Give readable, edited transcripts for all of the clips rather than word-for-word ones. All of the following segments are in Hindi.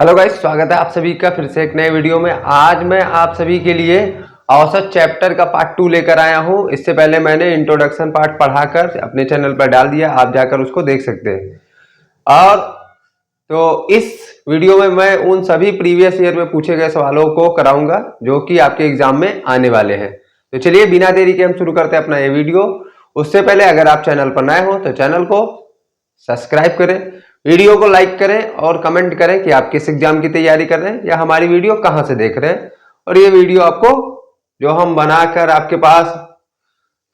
हेलो गाइस, स्वागत है आप सभी का फिर से एक नए वीडियो में। आज मैं आप सभी के लिए औसत चैप्टर का पार्ट 2 लेकर आया हूं। इससे पहले मैंने इंट्रोडक्शन पार्ट पढ़ाकर अपने चैनल पर डाल दिया, आप जाकर उसको देख सकते हैं। और तो इस वीडियो में मैं उन सभी प्रीवियस ईयर में पूछे गए सवालों को कराऊंगा जो कि आपके एग्जाम में आने वाले हैं। तो चलिए बिना देरी के हम शुरू करते हैं अपना ये वीडियो। उससे पहले अगर आप चैनल पर नए हो तो चैनल को सब्सक्राइब करें, वीडियो को लाइक करें और कमेंट करें कि आप किस एग्जाम की तैयारी कर रहे हैं या हमारी वीडियो कहां से देख रहे हैं। और ये वीडियो आपको जो हम बनाकर आपके पास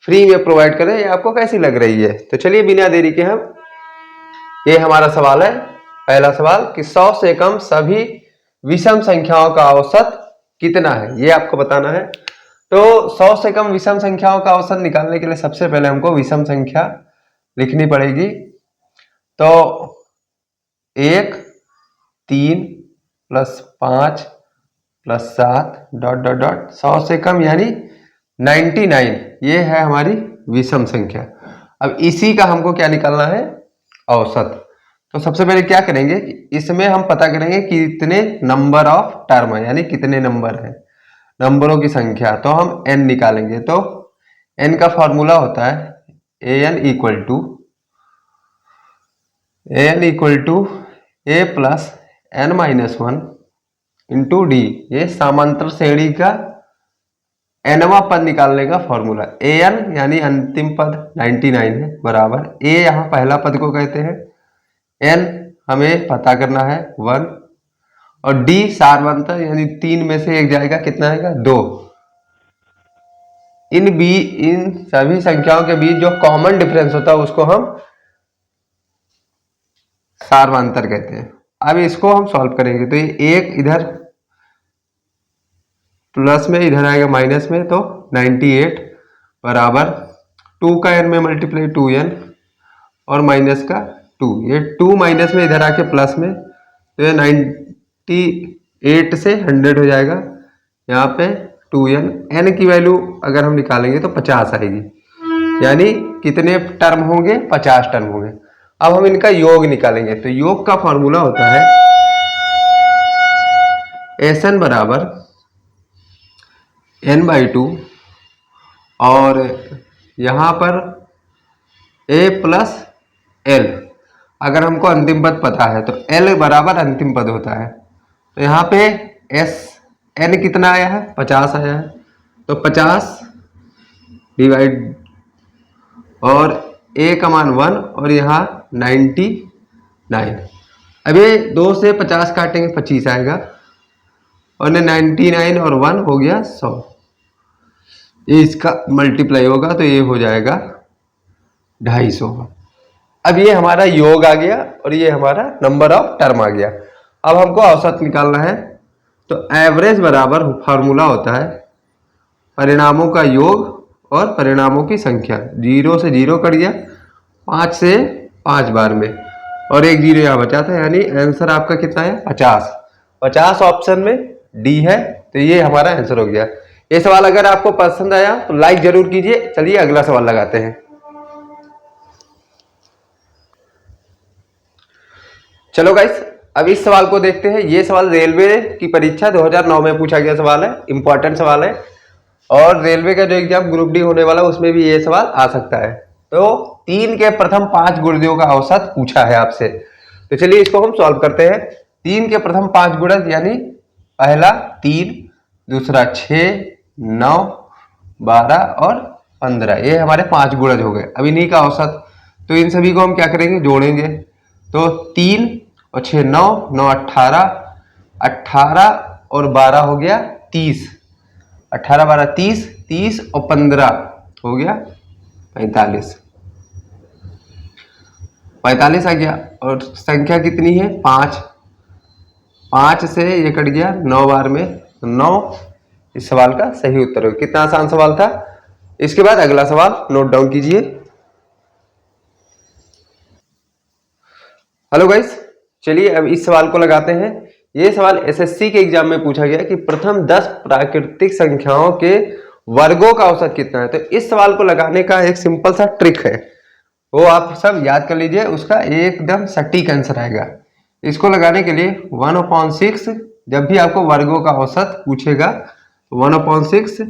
फ्री में प्रोवाइड करें, ये आपको कैसी लग रही है। तो चलिए बिना देरी के हम ये हमारा सवाल है, पहला सवाल कि 100 से कम सभी विषम संख्याओं का औसत कितना है, ये आपको बताना है। तो 100 से कम विषम संख्याओं का औसत निकालने के लिए सबसे पहले हमको विषम संख्या लिखनी पड़ेगी। तो 1, 3 + 5 + 7 ... 100 से कम यानी 99, ये है हमारी विषम संख्या। अब इसी का हमको क्या निकालना है, औसत। तो सबसे पहले क्या करेंगे कि इसमें हम पता करेंगे कि कितने नंबर ऑफ टर्म है, यानी कितने नंबर है, नंबरों की संख्या। तो हम n निकालेंगे। तो n का फॉर्मूला होता है an = a + n-1 into D. ये समांतर श्रेणी का nवां पद निकालने का फॉर्मूला। an यानी अंतिम पद 99 है, बराबर a यहाँ पहला पद को कहते हैं, n हमें पता करना है 1, और d सार्वंतर यानी 3 में से एक जाएगा, कितना आएगा 2। इन सभी संख्याओं के बीच जो कॉमन डिफरेंस होता है उसको हम सार्वंतर कहते हैं। अब इसको हम सॉल्व करेंगे। तो ये 1 इधर प्लस में, इधर आएगा माइनस में, तो 98 बराबर 2 का n में मल्टीप्लाई 2n और माइनस का 2। ये 2 माइनस में इधर आके प्लस में, तो ये 98 से 100 हो जाएगा। यहाँ पे 2n, n की वैल्यू अगर हम निकालेंगे तो 50 आएगी, यानी कितने टर्म होंगे, 50 टर्म होंगे। अब हम इनका योग निकालेंगे। तो योग का फॉर्मूला होता है Sn बराबर n/2, और यहाँ पर a + l। अगर हमको अंतिम पद पता है तो l बराबर अंतिम पद होता है। तो यहाँ पे n कितना आया है, 50 आया है। तो 50 डिवाइड, और a का मान 1 और यहाँ 99। अब ये 2 से 50 काटेंगे, 25 आएगा, और 99 और 1 हो गया 100। ये इसका मल्टीप्लाई होगा तो ये हो जाएगा 250। अब ये हमारा योग आ गया और ये हमारा नंबर ऑफ टर्म आ गया। अब हमको औसत निकालना है। तो एवरेज बराबर फार्मूला होता है परिणामों का योग और परिणामों की संख्या। 0 से 0 कट गया, 5 से 5 बार में, और एक 0 यहाँ बचा था, यानी आंसर आपका कितना है, 50। 50 ऑप्शन में डी है। तो ये हमारा आंसर हो गया। ये सवाल अगर आपको पसंद आया तो लाइक जरूर कीजिए। चलिए अगला सवाल लगाते हैं। चलो गाइस, अब इस सवाल को देखते हैं। ये सवाल रेलवे की परीक्षा 2009 में पूछा गया सवाल है, इंपॉर्टेंट सवाल है, और रेलवे का जो एग्जाम ग्रुप डी होने वाला उसमें भी ये सवाल आ सकता है। तो 3 के प्रथम 5 गुणजों का औसत पूछा है आपसे। तो चलिए इसको हम सॉल्व करते हैं। 3 के प्रथम 5 गुणज, यानी पहला 3, दूसरा 6, 9, 12 और 15, ये हमारे 5 गुणज हो गए। अब इन्हीं का औसत, तो इन सभी को हम क्या करेंगे, जोड़ेंगे। तो 3 और 6 9, 9 18, 18 और 12 हो गया 30, 18 12 30, 30 और 15 हो गया 45, 45 आ गया। और संख्या कितनी है, 5, 5 से ये कट गया 9 बार में, 9 इस सवाल का सही उत्तर हो। कितना आसान सवाल था। इसके बाद अगला सवाल नोट डाउन कीजिए। हेलो गाइस, चलिए अब इस सवाल को लगाते हैं। ये सवाल एसएससी के एग्जाम में पूछा गया कि प्रथम 10 प्राकृतिक संख्याओं के वर्गों का औसत कितना है। तो इस सवाल को लगाने का एक सिंपल सा ट्रिक है, वो आप सब याद कर लीजिए, उसका एकदम सटीक आंसर आएगा। इसको लगाने के लिए 1/6, जब भी आपको वर्गों का औसत पूछेगा 1/6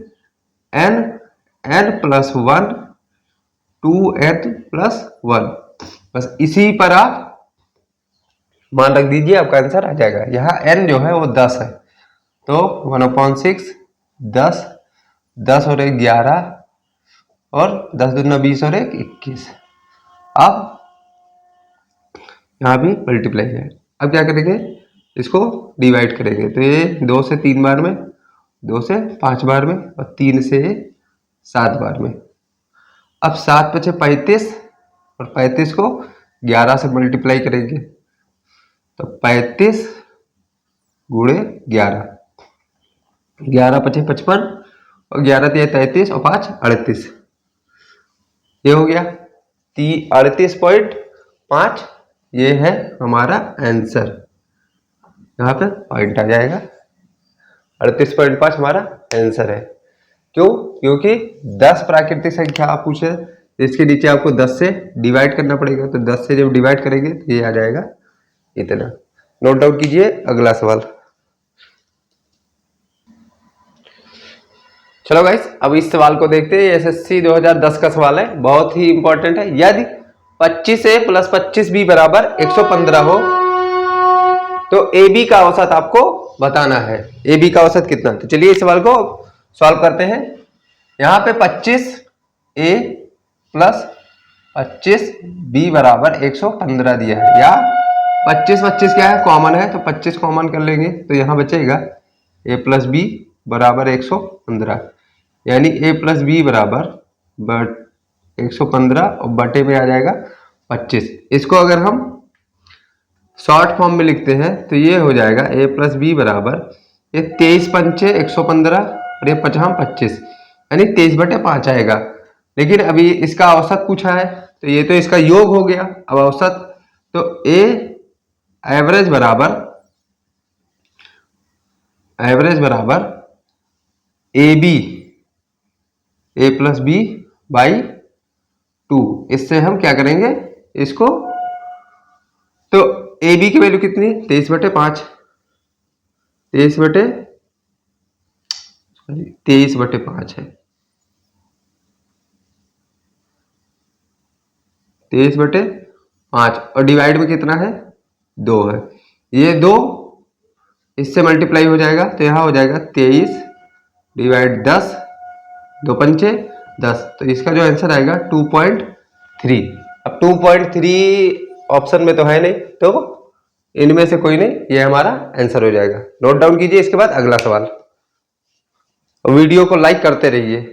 n+1 2n+1, बस इसी पर आप मान रख दीजिए, आपका आंसर आ जाएगा। यहाँ n जो है वो 10 है, तो 1/6 10, 10 और 1 11, और 10 दूना 20 और 1 21। अब यहाँ भी मल्टीप्लाई है। अब क्या करेंगे, इसको डिवाइड करेंगे, तो ये 2 से 3 बार में, 2 से 5 बार में, और 3 से 7 बार में। अब 7 बचे 35, और 35 को 11 से मल्टीप्लाई करेंगे, तो 35 गुणे 11, 11 पचे 55, और 11 दिया 33, और 5 38, ये हो गया 38.5। ये है हमारा आंसर, यहाँ पे पॉइंट आ जाएगा। 38.5 हमारा आंसर है। क्यों? क्योंकि 10 प्राकृतिक संख्या आप पूछे, इसके नीचे आपको 10 से डिवाइड करना पड़ेगा, तो 10 से जब डिवाइड करेंगे तो ये आ जाएगा इतना। नोट डाउन कीजिए अगला सवाल। चलो गाइस, अब इस सवाल को देखते हैं। एसएससी 2010 का सवाल है, बहुत ही इंपॉर्टेंट है। यदि 25a + 25b बराबर 115 हो तो AB का औसत आपको बताना है। AB का औसत कितना? तो चलिए इस सवाल को सॉल्व करते हैं। यहाँ पे 25a + 25b बराबर 115 दिया है, या 25 क्या है, कॉमन है, तो 25 कॉमन कर लेंगे, तो यहाँ बचेगा a + b बराबर 115, यानी a + b बराबर 115 और बटे में आ जाएगा 25। इसको अगर हम शॉर्ट फॉर्म में लिखते हैं तो ये हो जाएगा a + b बराबर, ये 23 पंचे 115 और ये 5 25, यानी 23/5 आएगा। लेकिन अभी इसका औसत पूछा है, तो ये तो इसका योग हो गया। अब औसत, तो a एवरेज बराबर AB a + b/2। इससे हम क्या करेंगे इसको, तो AB की वैल्यू कितनी, 23/5, 23/5 है, 23/5, और डिवाइड में कितना है, 2 है। ये 2 इससे मल्टीप्लाई हो जाएगा, तो यहाँ हो जाएगा 23/10, 2 पंचे 10, तो इसका जो आंसर आएगा 2.3। अब 2.3 ऑप्शन में तो है नहीं, तो इनमें से कोई नहीं, ये हमारा आंसर हो जाएगा। नोट डाउन कीजिए। इसके बाद अगला सवाल, वीडियो को लाइक करते रहिए।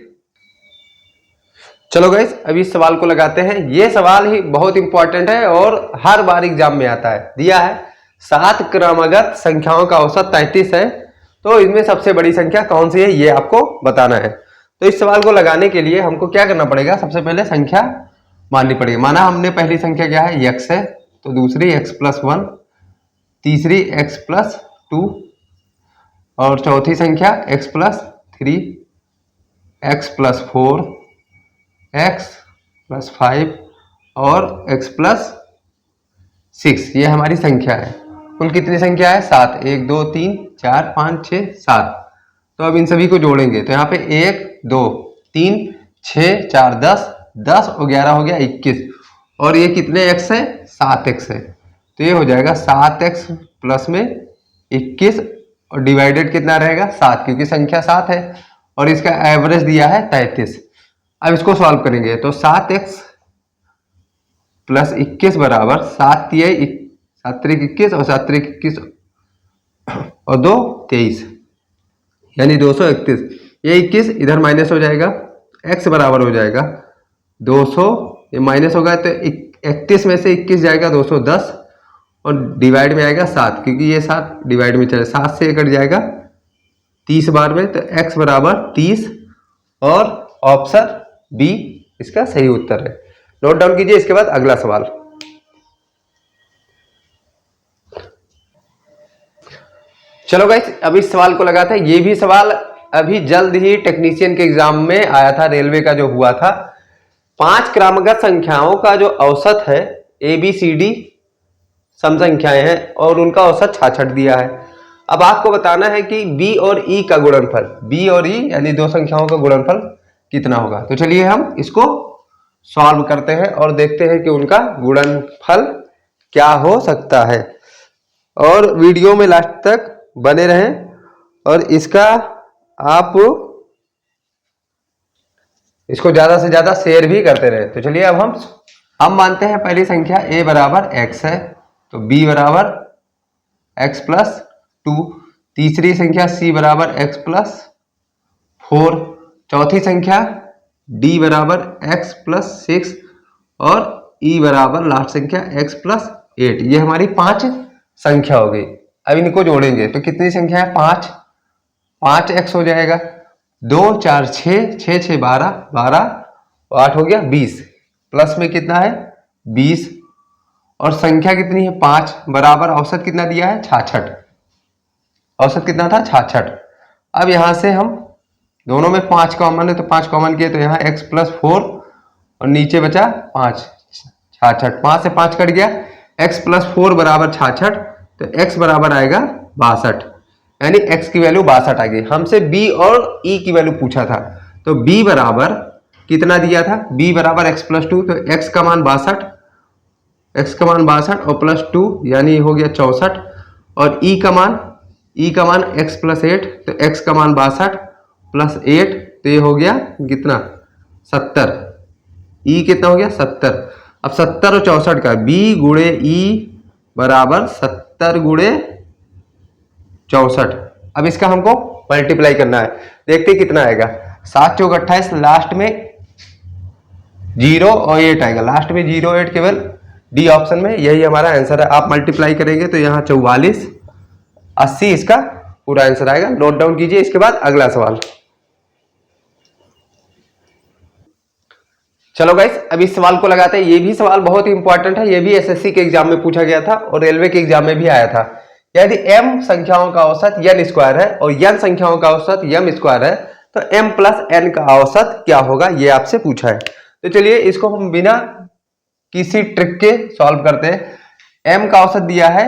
चलो गाइस, अभी इस सवाल को लगाते हैं। ये सवाल ही बहुत इंपॉर्टेंट है और हर बार एग्जाम में आता है। दिया है 7 क्रमागत संख्याओं का औसत 33 है, तो इसमें सबसे बड़ी संख्या कौन सी है ये आपको बताना है। तो इस सवाल को लगाने के लिए हमको क्या करना पड़ेगा, सबसे पहले संख्या माननी पड़ेगी। माना हमने पहली संख्या क्या है, x है, तो दूसरी x + 1, तीसरी x + 2, और चौथी संख्या x + 3, x + 4, x + 5 और x + 6। ये हमारी संख्या है। कुल कितनी संख्या है, 7। 1 2 3 4 5 6 7। तो अब इन सभी को जोड़ेंगे, तो यहाँ पे 1 2 3 6 4 10, 10 और 11 हो गया 21, और ये कितने x है, 7x है। तो ये हो जाएगा 7x प्लस में 21, और डिवाइडेड कितना रहेगा, 7, क्योंकि संख्या 7 है, और इसका एवरेज दिया है 33। अब इसको सॉल्व करेंगे, तो 7x + 21 बराबर 7 3 21 और 7 3 21 और 2 23, यानी 231। ये 21 इधर माइनस हो जाएगा, x बराबर हो जाएगा 200, ये माइनस होगा तो 31 में से 21 जाएगा 210, और डिवाइड में आएगा 7, क्योंकि ये 7 डिवाइड में चले, 7 से कट जाएगा 30 बार में, तो x बराबर 30, और ऑप्शन बी इसका सही उत्तर है। नोट डाउन कीजिए। इसके बाद अगला सवाल, चलो गाइस, अब इस सवाल को लगाते हैं। ये भी सवाल अभी जल्द ही टेक्नीशियन के एग्जाम में आया था, रेलवे का जो हुआ था। 5 क्रमागत संख्याओं का जो औसत है ABCD सम संख्याएं हैं और उनका औसत 66 दिया है। अब आपको बताना है कि b और e का गुणनफल, b और e यानी दो संख्याओं का गुणनफल कितना होगा। तो चलिए हम इसको सॉल्व करते हैं और देखते हैं कि उनका गुणनफल क्या हो सकता है। और वीडियो में लास्ट तक बने रहें और आप इसको ज्यादा से ज्यादा शेयर भी करते रहे। तो चलिए अब हम मानते हैं पहली संख्या a बराबर x है, तो b बराबर x प्लस 2, तीसरी संख्या c बराबर x प्लस 4, चौथी संख्या d बराबर x प्लस 6 और e बराबर लास्ट संख्या x प्लस 8। ये हमारी 5 संख्या हो गई। अब इनको जोड़ेंगे तो कितनी संख्या है, 5x हो जाएगा, 2 4 6, 6 6 12, 12 8 हो गया 20, प्लस में कितना है 20 और संख्या कितनी है 5 बराबर औसत कितना दिया है 66। औसत कितना था 66। अब यहां से हम दोनों में 5 कॉमन है तो 5 कॉमन किए तो यहाँ x प्लस 4 और नीचे बचा 5, 66, 5 से 5 कट गया, x प्लस 4 बराबर 66, तो x बराबर आएगा 62, यानी x की वैल्यू 62 आ गई। हमसे b और e की वैल्यू पूछा था, तो b बराबर कितना दिया था, b बराबर x प्लस 2, तो x का मान 62, x का मान 62 और प्लस 2 यानी हो गया 64 और e का मान x प्लस 8, तो x का मान 62 प्लस 8 तो ये हो गया कितना 70, e कितना हो गया 70। अब 70 और 64 का b गुणे e बराबर 70 गुणे 64। अब इसका हमको मल्टीप्लाई करना है, देखते कितना आएगा। 7 चौक 28, लास्ट में 0 और 8 आएगा, लास्ट में 0 8 केवल डी ऑप्शन में, यही हमारा आंसर है। आप मल्टीप्लाई करेंगे तो यहाँ 44 80 इसका पूरा आंसर आएगा। नोट डाउन कीजिए। इसके बाद अगला सवाल। चलो गाइस अब इस सवाल को लगाते हैं। ये भी सवाल बहुत ही इंपॉर्टेंट है, ये भी एसएससी के एग्जाम में पूछा गया था और रेलवे के एग्जाम में भी आया था। यदि m संख्याओं का औसत n स्क्वायर है और n संख्याओं का औसत m स्क्वायर है तो m प्लस n का औसत क्या होगा, ये आपसे पूछा है। तो चलिए इसको हम बिना किसी ट्रिक के सॉल्व करते हैं। m का औसत दिया है,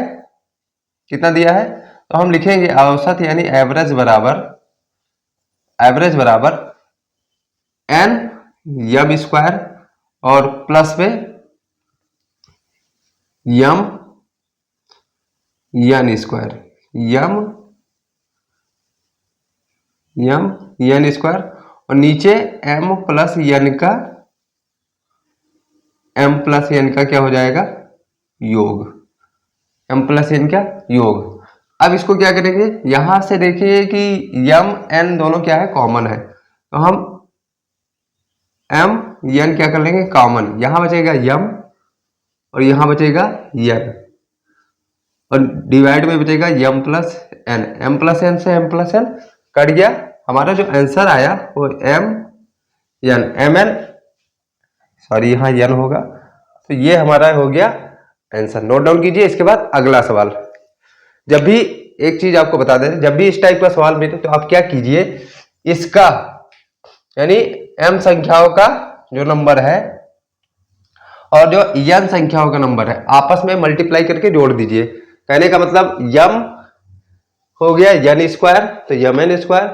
कितना दिया है, तो हम लिखेंगे औसत यानी एवरेज बराबर n m स्क्वायर और प्लस में m n square, n square और नीचे m प्लस n का क्या हो जाएगा योग, m प्लस n का योग। अब इसको क्या करेंगे, यहां से देखिए कि m n दोनों क्या है कॉमन है, तो हम m n क्या कर लेंगे कॉमन, यहां बचेगा m और यहां बचेगा n और डिवाइड में बचेगा m plus n, m plus n से m प्लस n कट गया। हमारा जो आंसर आया वो सॉरी यहाँ n होगा, तो ये हमारा हो गया आंसर। नोट डाउन कीजिए। इसके बाद अगला सवाल। जब भी एक चीज आपको बता दें, जब भी इस टाइप का सवाल मिले तो आप क्या कीजिए, इसका यानी m संख्याओं का जो नंबर है और जो n संख्याओं का नंबर है आपस में मल्टीप्लाई करके जोड़ दीजिए। कहने का मतलब m हो गया n स्क्वायर तो mn स्क्वायर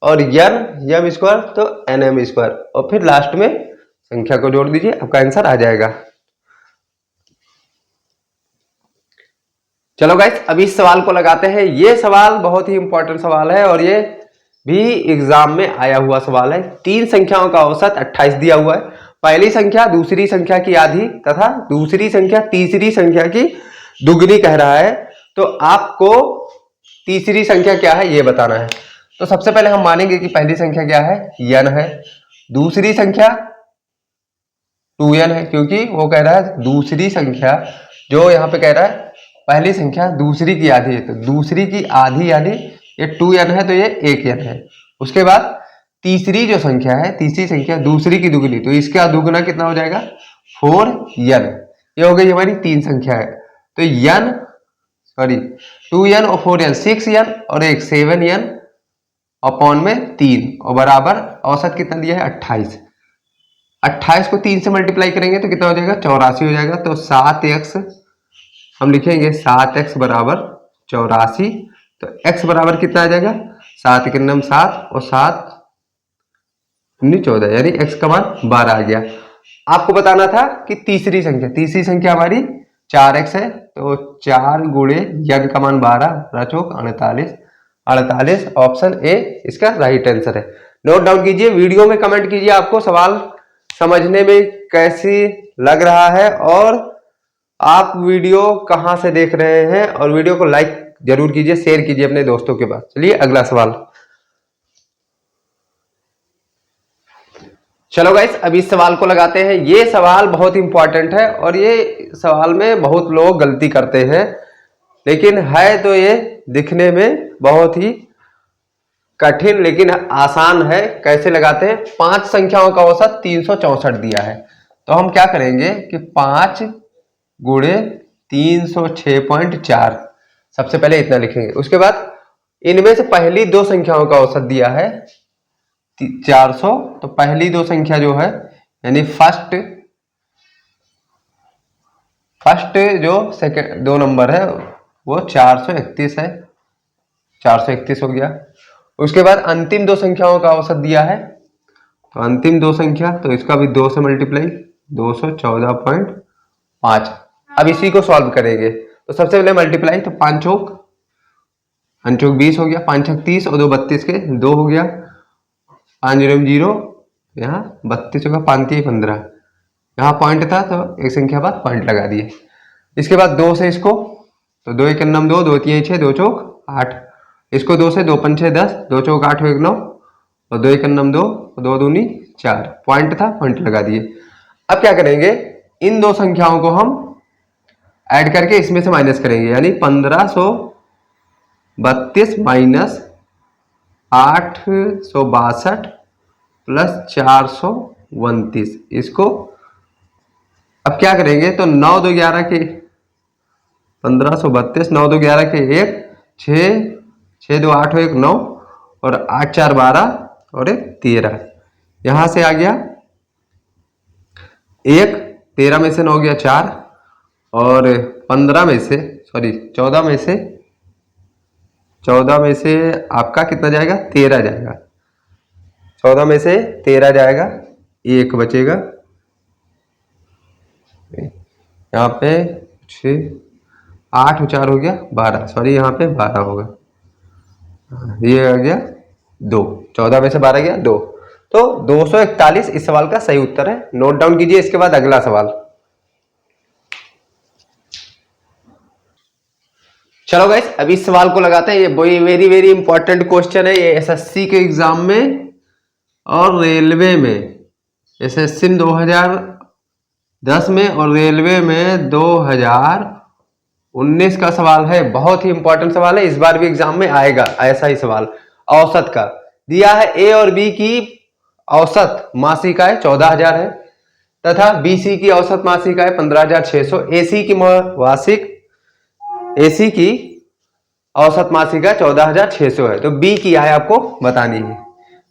और n m स्क्वायर तो nm स्क्वायर और फिर लास्ट में संख्या को जोड़ दीजिए, आपका आंसर आ जाएगा। चलो गाइस अब इस सवाल को लगाते हैं। ये सवाल बहुत ही इंपॉर्टेंट सवाल है और ये भी एग्जाम में आया हुआ सवाल है। 3 संख्याओं का औसत 28 दिया हुआ है। पहली संख्या दूसरी संख्या की आधी तथा दूसरी संख्या तीसरी संख्या की दुगनी कह रहा है, तो आपको तीसरी संख्या क्या है ये बताना है। तो सबसे पहले हम मानेंगे कि पहली संख्या क्या है n है, दूसरी संख्या 2n है, क्योंकि वो कह रहा है दूसरी संख्या, जो यहाँ पे कह रहा है पहली संख्या दूसरी की आधी है, तो दूसरी की आधी यानी ये 2n है तो ये 1n है। उसके बाद तीसरी जो संख्या है, तीसरी संख्या दूसरी की दुगनी, तो इसका दुगना कितना हो जाएगा 4n। ये हो गई हमारी 3 संख्या है, तो 2n और 4n 6n और एक 7n अपॉन में 3 और बराबर औसत कितना दिया है 28। 28 को 3 से मल्टीप्लाई करेंगे तो कितना हो जाएगा 84 हो जाएगा। तो 7x हम लिखेंगे 7x बराबर 84। तो x बराबर कितना आ जाएगा, 7 के नम 7 और 7 19 14, यानी x का मान 12 आ गया। आपको बताना था कि तीसरी संख्या हमारी 4x है, तो 4 गुणे यन का मान 12 रचोक 48, 48 ऑप्शन ए इसका राइट आंसर है। नोट डाउन कीजिए, वीडियो में कमेंट कीजिए आपको सवाल समझने में कैसी लग रहा है और आप वीडियो कहां से देख रहे हैं, और वीडियो को लाइक जरूर कीजिए, शेयर कीजिए अपने दोस्तों के पास। चलिए अगला सवाल। चलो गाइस, अभी इस सवाल को लगाते हैं। ये सवाल बहुत इंपॉर्टेंट है और ये सवाल में बहुत लोग गलती करते हैं, लेकिन है तो ये दिखने में बहुत ही कठिन लेकिन आसान है। कैसे लगाते हैं, 5 संख्याओं का औसत 364 दिया है, तो हम क्या करेंगे कि 5 गुणे 306.4, सबसे पहले इतना लिखेंगे। उसके बाद इनमें से पहली 2 संख्याओं का औसत दिया है 400, तो पहली 2 संख्या जो है यानी फर्स्ट जो सेकेंड 2 नंबर है वो 431 है, 431 हो गया। उसके बाद अंतिम 2 संख्याओं का औसत दिया है, तो अंतिम 2 संख्या, तो इसका भी 2 से मल्टीप्लाई 214.5। अब इसी को सॉल्व करेंगे, तो सबसे पहले मल्टीप्लाई, तो 5 चौक 20 हो गया, 5 छक 30 और 2 32 के 2 हो गया, 5 0 0, यहाँ 32 होगा, 5 3 15, यहाँ पॉइंट था तो एक संख्या बाद पॉइंट लगा दिए। इसके बाद 2 से इसको, तो 2 1 9 2, 2 3 6, 2 चौक 8, इसको 2 से 2 5 6 10, 2 चौक 8 1 9 और 2 1 9 2, 2 दूनी 4, पॉइंट था पॉइंट लगा दिए। अब क्या करेंगे, इन 2 संख्याओं को हम ऐड करके इसमें से माइनस करेंगे, यानी 1532 माइनस 862 प्लस 429। इसको अब क्या करेंगे, तो 9 2 11 के 1532, 9 2 11 के 1 6, 6 2 8 1 9 और 8 4 12 और 1 13, यहां से आ गया 1, 13 में से 9 गया 4 और 15 में से, सॉरी 14 में से आपका कितना जाएगा, 13 जाएगा, 14 में से 13 जाएगा, 1 बचेगा, यहाँ पे 6 8 और 4 हो गया 12, सॉरी यहाँ पे 12 होगा, ये आ गया 2, 14 में से 12 गया 2, तो 241 इस सवाल का सही उत्तर है। नोट डाउन कीजिए। इसके बाद अगला सवाल। चलो गाइस, अभी इस सवाल को लगाते हैं। ये वेरी वेरी इंपॉर्टेंट क्वेश्चन है, ये एसएससी के एग्जाम में और रेलवे में, एसएससी 2010 में और रेलवे में 2019 का सवाल है। बहुत ही इंपॉर्टेंट सवाल है, इस बार भी एग्जाम में आएगा ऐसा ही सवाल। औसत का दिया है, ए और बी की औसत मासिक आय 14,000 है तथा बीसी की औसत मासिक आय 15,600, एसी की वार्षिक एसी की औसत मासिक आय 14,600 है। तो बी की आय आपको बतानी है।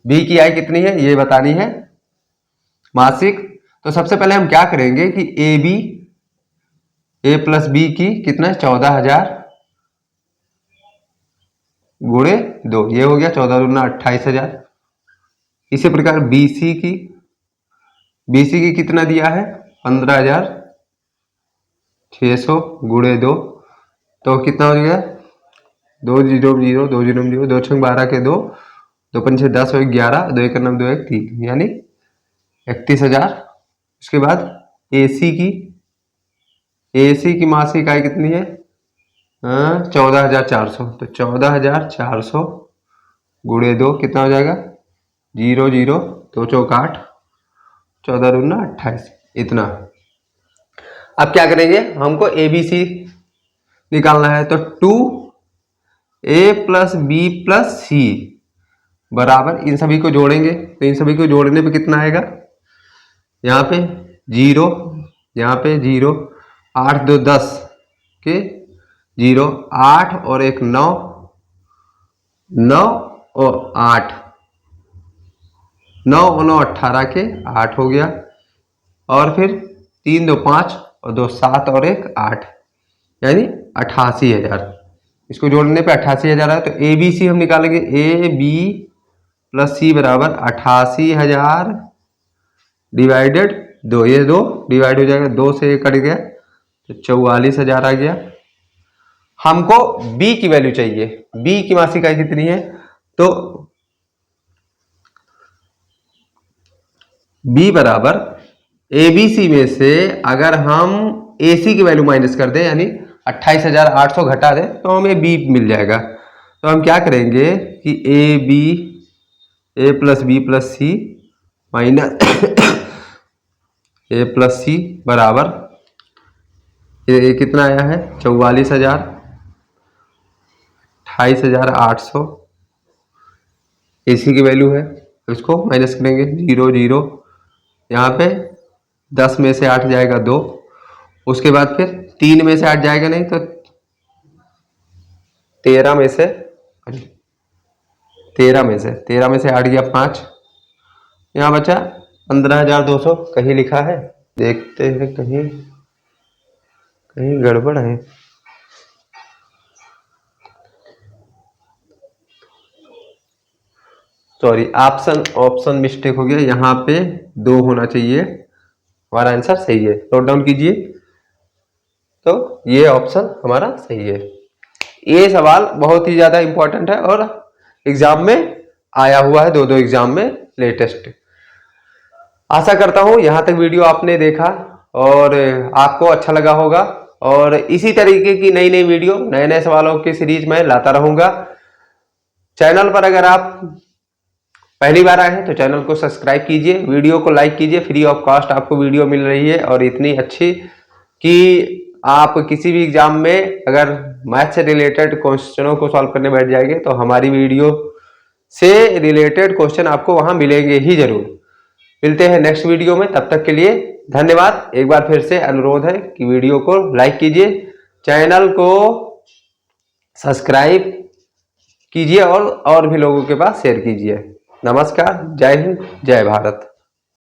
बी की आय कितनी है ये बतानी है मासिक। तो सबसे पहले हम क्या करेंगे कि ए प्लस बी की कितना है 14,000 गुणे 2, ये हो गया 14 दूना 28,000। इसी प्रकार बीसी की कितना दिया है 15,600 गुणे 2, तो कितना हो गया 2 0 0 2 0 0, 2 6 12 के 2, 2 5 6 10 और 11, 2 1 9 2 1 3, यानी 31,000। उसके बाद एसी की मासिक आय कितनी है 14,400, तो 14,400 गुणे 2 कितना हो जाएगा 0 0 2 चौक 8, 14 दूना 28, इतना। अब क्या करेंगे, हमको एबीसी निकालना है, तो 2a plus B plus C बराबर, इन सभी को जोड़ेंगे, तो इन सभी को जोड़ने पे कितना आएगा, यहाँ पे 0, यहाँ पे 0, 8 2 10 के 0, 8 और 1 9, 9 और 8, 9 और 9 18 के 8 हो गया, और फिर 3 2 5 और 2 7 और 1 8, यानी 88,000। इसको जोड़ने पे 88,000 है, तो ए बी सी हम निकालेंगे। ए बी प्लस सी बराबर 88,000 डिवाइडेड 2, ये 2 डिवाइड हो जाएगा, 2 से 1 कट गया तो 44,000 आ गया। हमको बी की वैल्यू चाहिए, बी की मासिक आय कितनी है, तो बी बराबर ए बी सी में से अगर हम ए सी की वैल्यू माइनस कर दें, यानी 28,800 घटा दें, तो हमें बी मिल जाएगा। तो हम क्या करेंगे कि A B, A plus B plus C minus A plus C बराबर ये कितना आया है 44,000, 28,800 ए सी की वैल्यू है, तो इसको माइनस करेंगे 0 0, यहाँ पे 10 में से 8 जाएगा 2, उसके बाद फिर 3 में से 8 जाएगा नहीं, तो 13 में से 8 गया 5, यहाँ बचा 15,200। कहीं लिखा है, देखते हैं, कहीं गड़बड़ है। सॉरी, ऑप्शन मिस्टेक हो गया, यहाँ पे 2 होना चाहिए, हमारा आंसर सही है। नोट डाउन कीजिए, तो ये ऑप्शन हमारा सही है। ये सवाल बहुत ही ज्यादा इंपॉर्टेंट है और एग्जाम में आया हुआ है, 2 एग्जाम में लेटेस्ट। आशा करता हूं यहां तक वीडियो आपने देखा और आपको अच्छा लगा होगा, और इसी तरीके की नई वीडियो, नए सवालों की सीरीज में लाता रहूंगा। चैनल पर अगर आप पहली बार आए हैं तो चैनल को सब्सक्राइब कीजिए, वीडियो को लाइक कीजिए। फ्री ऑफ कॉस्ट आपको वीडियो मिल रही है और इतनी अच्छी कि आप किसी भी एग्जाम में अगर मैथ से रिलेटेड क्वेश्चनों को सॉल्व करने बैठ जाएंगे तो हमारी वीडियो से रिलेटेड क्वेश्चन आपको वहां मिलेंगे ही जरूर। मिलते हैं नेक्स्ट वीडियो में, तब तक के लिए धन्यवाद। एक बार फिर से अनुरोध है कि वीडियो को लाइक कीजिए, चैनल को सब्सक्राइब कीजिए और भी लोगों के पास शेयर कीजिए। नमस्कार, जय हिंद, जय भारत।